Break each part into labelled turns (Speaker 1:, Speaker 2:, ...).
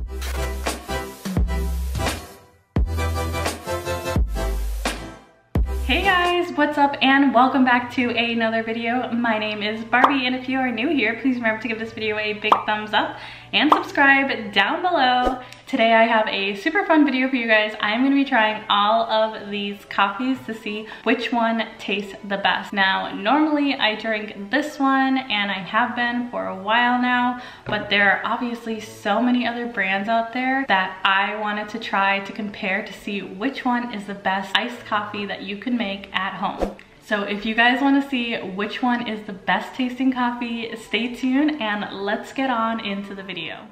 Speaker 1: Hey guys, what's up and welcome back to another video. My name is Barbie, and if you are new here, please remember to give this video a big thumbs up and subscribe down below. Today I have a super fun video for you guys. I'm going to be trying all of these coffees to see which one tastes the best. Now, normally I drink this one, and I have been for a while now, but there are obviously so many other brands out there that I wanted to try to compare to see which one is the best iced coffee that you can make at home. So if you guys want to see which one is the best tasting coffee, stay tuned and let's get on into the video.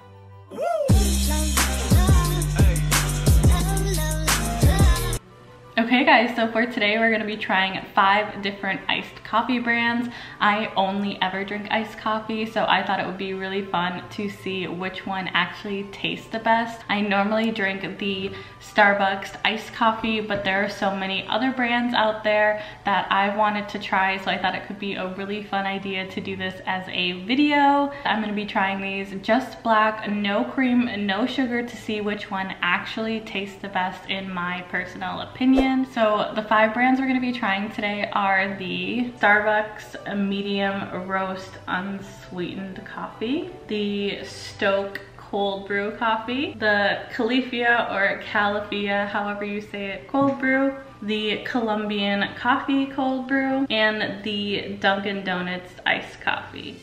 Speaker 1: Okay guys, so for today we're going to be trying 5 different iced coffee brands. I only ever drink iced coffee, so I thought it would be really fun to see which one actually tastes the best. I normally drink the Starbucks iced coffee, but there are so many other brands out there that I wanted to try, so I thought it could be a really fun idea to do this as a video. I'm going to be trying these just black, no cream, no sugar, to see which one actually tastes the best in my personal opinion. So the 5 brands we're going to be trying today are the Starbucks medium roast unsweetened coffee, the STOK cold brew coffee, the CALIFIA or CALIFIA, however you say it, cold brew, the Colombian coffee cold brew, and the Dunkin' Donuts iced coffee.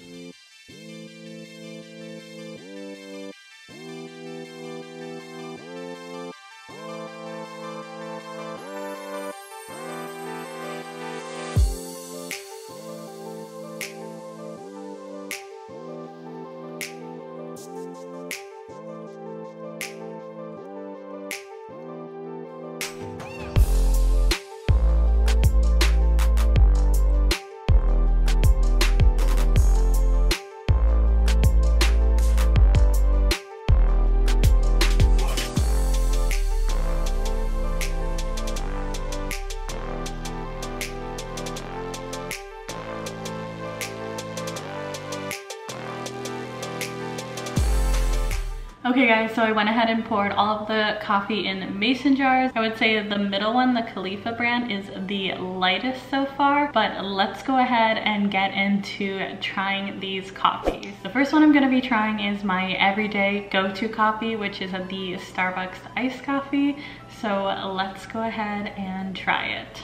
Speaker 1: Okay guys, so I went ahead and poured all of the coffee in mason jars. I would say the middle one, the CALIFIA brand, is the lightest so far, but let's go ahead and get into trying these coffees. The first one I'm going to be trying is my everyday go-to coffee, which is the Starbucks iced coffee. So let's go ahead and try it.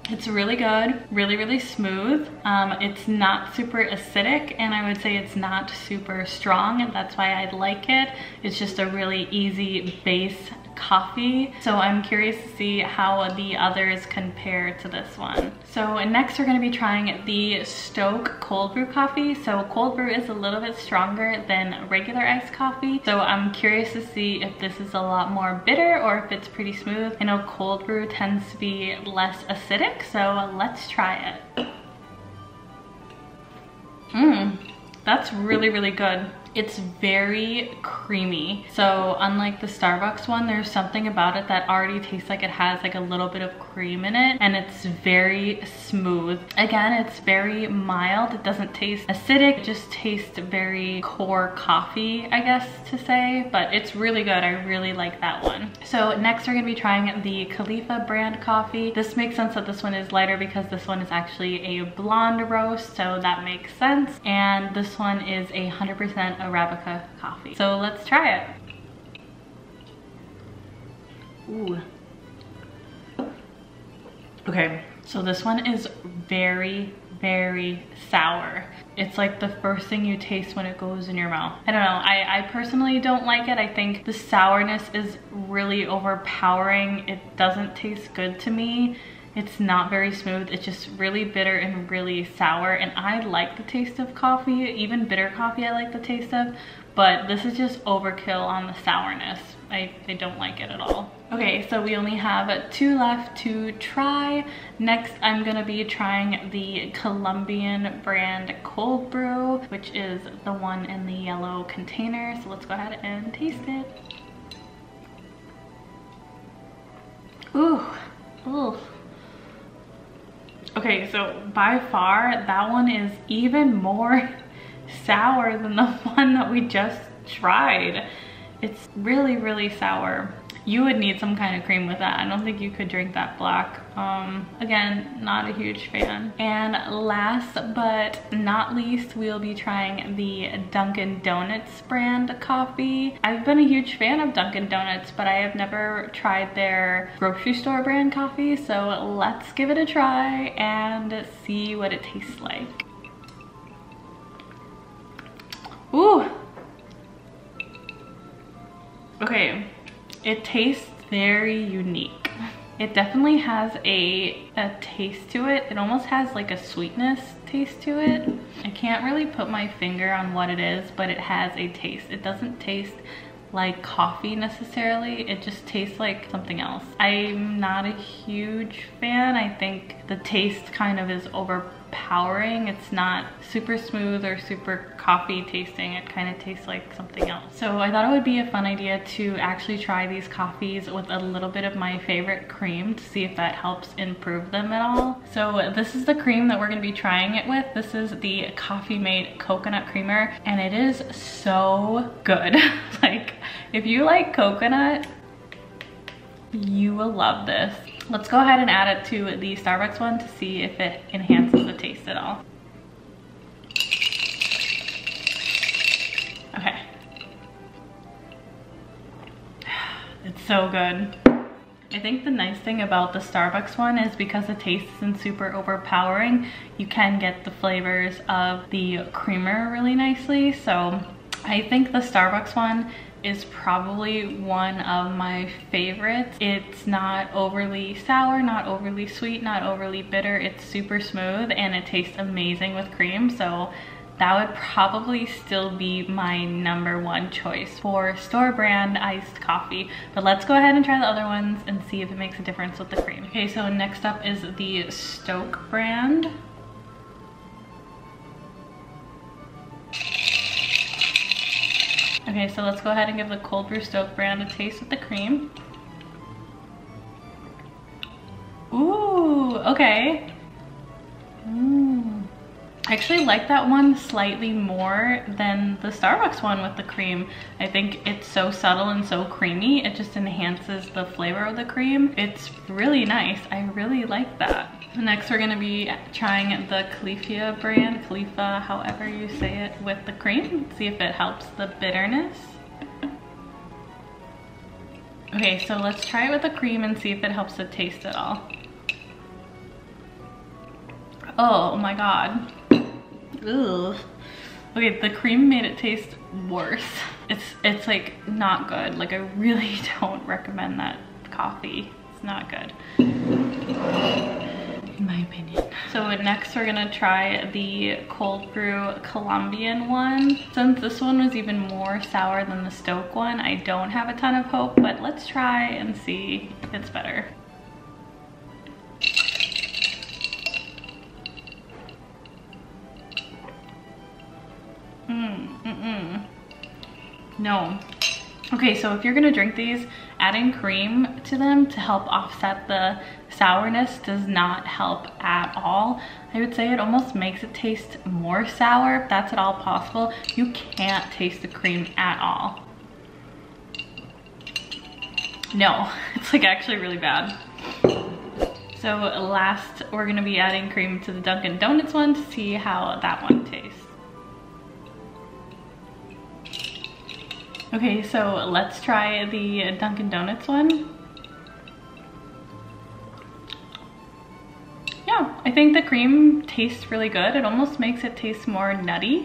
Speaker 1: It's really good, really smooth. It's not super acidic, and I would say it's not super strong, and that's why I like it. It's just a really easy base coffee. So I'm curious to see how the others compare to this one. So next we're going to be trying the STOK cold brew coffee. So cold brew is a little bit stronger than regular iced coffee. So I'm curious to see if this is a lot more bitter or if it's pretty smooth. I know cold brew tends to be less acidic, so let's try it. That's really good. It's very creamy. So unlike the Starbucks one, there's something about it that already tastes like it has like a little bit of cream in it, and it's very smooth. Again, it's very mild. It doesn't taste acidic. It just tastes very core coffee, I guess to say, but it's really good. I really like that one. So next we're gonna be trying the CALIFIA brand coffee. This makes sense that this one is lighter because this one is actually a blonde roast, so that makes sense. And this one is 100% Arabica coffee. So let's try it. Ooh. Okay, so this one is very sour. It's like the first thing you taste when it goes in your mouth. I don't know, I personally don't like it. I think the sourness is really overpowering. It doesn't taste good to me. It's not very smooth. It's just really bitter and really sour, and I like the taste of coffee. Even bitter coffee I like the taste of, but this is just overkill on the sourness. I don't like it at all. Okay, so we only have 2 left to try. Next, I'm gonna be trying the Colombian brand cold brew, which is the one in the yellow container. So let's go ahead and taste it. Ooh, ooh. Okay, so by far that one is even more sour than the one that we just tried. It's really, really sour. You would need some kind of cream with that. I don't think you could drink that black. Again, not a huge fan. And last but not least, we'll be trying the Dunkin' Donuts brand coffee. I've been a huge fan of Dunkin' Donuts, but I have never tried their grocery store brand coffee. So let's give it a try and see what it tastes like. Ooh. Okay, it tastes very unique. It definitely has a taste to it. It almost has like a sweetness taste to it. I can't really put my finger on what it is, but it has a taste. It doesn't taste like coffee necessarily. It just tastes like something else. I'm not a huge fan. I think the taste kind of is overpowering. It's not super smooth or super coffee tasting. It kind of tastes like something else. So I thought it would be a fun idea to actually try these coffees with a little bit of my favorite cream to see if that helps improve them at all. So this is the cream that we're going to be trying it with. This is the Coffee Mate Coconut Creamer, and it is so good. Like, if you like coconut, you will love this. Let's go ahead and add it to the Starbucks one to see if it enhances the taste at all. Okay. It's so good. I think the nice thing about the Starbucks one is because the taste isn't super overpowering, you can get the flavors of the creamer really nicely. So I think the Starbucks one is probably one of my favorites. It's not overly sour, not overly sweet, not overly bitter. It's super smooth and it tastes amazing with cream. So that would probably still be my #1 choice for store brand iced coffee. But let's go ahead and try the other ones and see if it makes a difference with the cream. Okay, so next up is the STOK brand. Okay, so let's go ahead and give the Cold Brew STOK brand a taste with the cream. Ooh, okay. I actually like that one slightly more than the Starbucks one with the cream. I think it's so subtle and so creamy. It just enhances the flavor of the cream. It's really nice. I really like that. Next, we're gonna be trying the CALIFIA brand, CALIFIA, however you say it, with the cream. See if it helps the bitterness. Okay, so let's try it with the cream and see if it helps the taste at all. Oh my god. Ugh. Okay, the cream made it taste worse. It's like not good. Like, I really don't recommend that coffee. It's not good, in my opinion. So next we're gonna try the Cold Brew Colombian one. Since this one was even more sour than the STOK one, I don't have a ton of hope, but let's try and see if it's better. No. Okay, so if you're gonna drink these, adding cream to them to help offset the sourness does not help at all. I would say it almost makes it taste more sour, if that's at all possible. You can't taste the cream at all. No, it's like actually really bad. So last, we're gonna be adding cream to the Dunkin' Donuts one to see how that one tastes. Okay, so let's try the Dunkin' Donuts one. Yeah, I think the cream tastes really good. It almost makes it taste more nutty,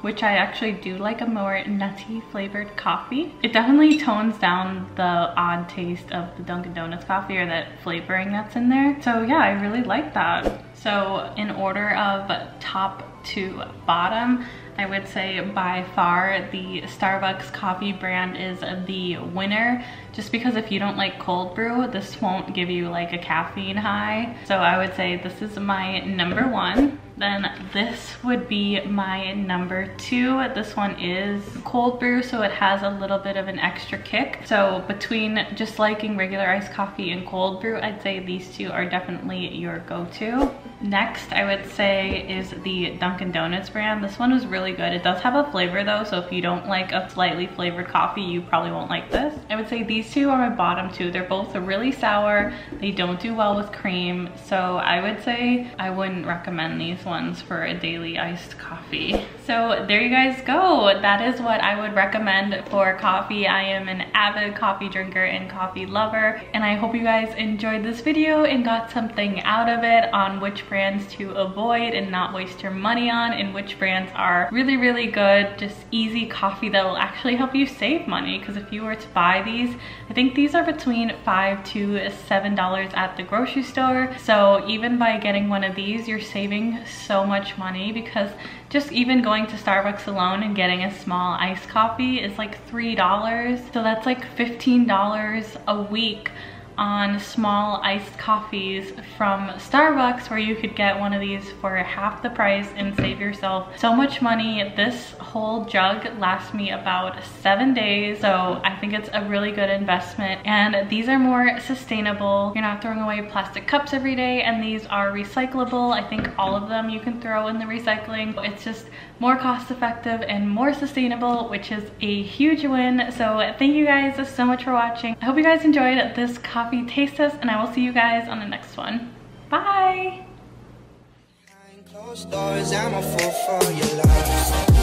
Speaker 1: which I actually do like, a more nutty flavored coffee. It definitely tones down the odd taste of the Dunkin' Donuts coffee, or that flavoring that's in there. So yeah, I really like that. So in order of top to bottom, I would say by far the Starbucks coffee brand is the winner, just because if you don't like cold brew, this won't give you like a caffeine high. So I would say this is my #1. Then this would be my #2. This one is cold brew, so it has a little bit of an extra kick. So between just liking regular iced coffee and cold brew, I'd say these two are definitely your go-to. Next, I would say is the Dunkin' Donuts brand. This one was really good. It does have a flavor though, so if you don't like a slightly flavored coffee, you probably won't like this. I would say these two are my bottom two. They're both really sour. They don't do well with cream, so I would say I wouldn't recommend these ones for a daily iced coffee. So there you guys go. That is what I would recommend for coffee. I am an avid coffee drinker and coffee lover, and I hope you guys enjoyed this video and got something out of it on which brands to avoid and not waste your money on, and which brands are really, really good, just easy coffee that will actually help you save money. Because if you were to buy these, I think these are between $5 to $7 at the grocery store. So even by getting one of these, you're saving so much money, because just even going to Starbucks alone and getting a small iced coffee is like $3. So that's like $15 a week on small iced coffees from Starbucks, where you could get one of these for half the price and save yourself so much money. This whole jug lasts me about 7 days, so I think it's a really good investment. And these are more sustainable. You're not throwing away plastic cups every day, and these are recyclable. I think all of them you can throw in the recycling. It's just more cost effective and more sustainable, which is a huge win. So thank you guys so much for watching. I hope you guys enjoyed this coffee taste test, and I will see you guys on the next one. Bye! Behind closed doors, I'm a fool for your love.